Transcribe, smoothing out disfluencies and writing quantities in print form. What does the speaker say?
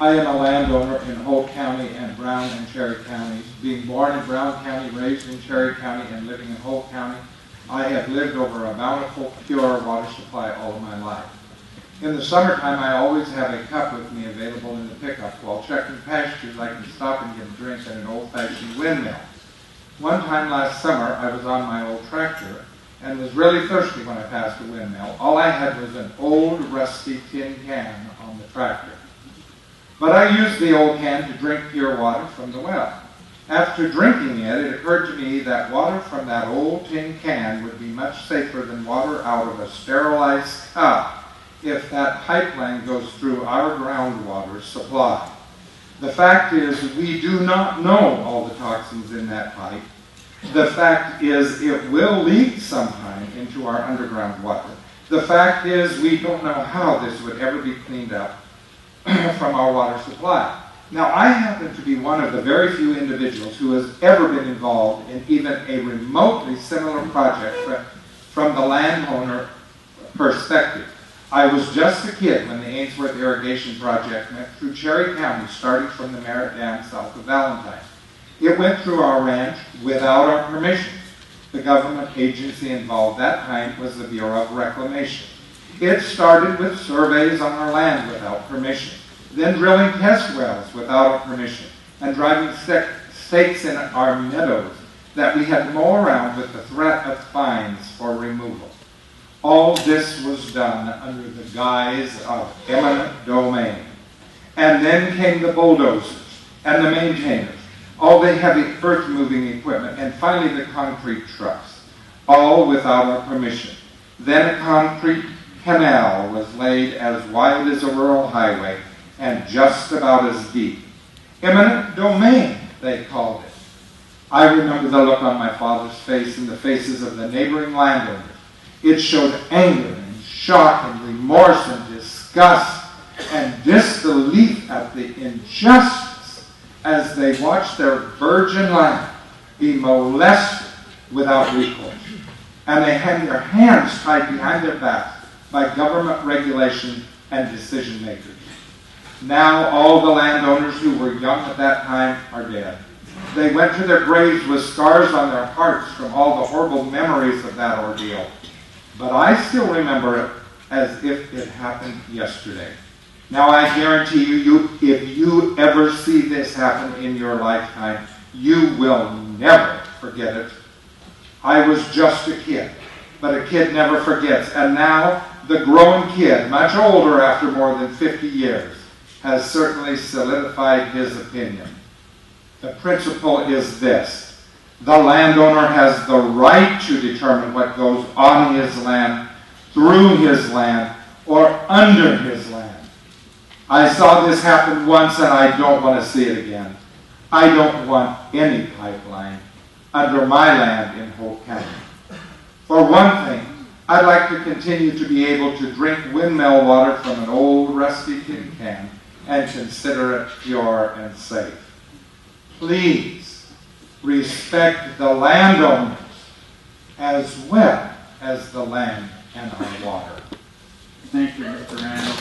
I am a landowner in Holt County and Brown and Cherry counties. Being born in Brown County, raised in Cherry County, and living in Holt County, I have lived over a bountiful, pure water supply all of my life. In the summertime, I always have a cup with me available in the pickup. While checking pastures, I can stop and get a drink at an old-fashioned windmill. One time last summer, I was on my old tractor and was really thirsty when I passed the windmill. All I had was an old, rusty tin can on the tractor. But I used the old can to drink pure water from the well. After drinking it, it occurred to me that water from that old tin can would be much safer than water out of a sterilized cup if that pipeline goes through our groundwater supply. The fact is, we do not know all the toxins in that pipe. The fact is, it will leak sometime into our underground water. The fact is, we don't know how this would ever be cleaned up from our water supply. Now, I happen to be one of the very few individuals who has ever been involved in even a remotely similar project from the landowner perspective. I was just a kid when the Ainsworth Irrigation Project went through Cherry County, starting from the Merritt Dam south of Valentine. It went through our ranch without our permission. The government agency involved that time was the Bureau of Reclamation. It started with surveys on our land without permission, then drilling test wells without our permission, and driving stakes in our meadows that we had to mow around with the threat of fines for removal. All this was done under the guise of eminent domain. And then came the bulldozers and the maintainers, all the heavy earth-moving equipment, and finally the concrete trucks, all without our permission. Then a concrete canal was laid as wide as a rural highway and just about as deep. Eminent domain, they called it. I remember the look on my father's face and the faces of the neighboring landowners. It showed anger and shock and remorse and disgust and disbelief at the injustice as they watched their virgin land be molested without recourse. And they had their hands tied behind their backs by government regulation and decision makers. Now all the landowners who were young at that time are dead. They went to their graves with scars on their hearts from all the horrible memories of that ordeal. But I still remember it as if it happened yesterday. Now I guarantee you, if you ever see this happen in your lifetime, you will never forget it. I was just a kid, but a kid never forgets. And now the grown kid, much older after more than 50 years, has certainly solidified his opinion. The principle is this: the landowner has the right to determine what goes on his land, through his land, or under his land. I saw this happen once and I don't want to see it again. I don't want any pipeline under my land in Holt County. For one thing, I'd like to continue to be able to drink windmill water from an old rusty tin can and consider it pure and safe. Please respect the landowners as well as the land and our water. Thank you, Mr. Randall.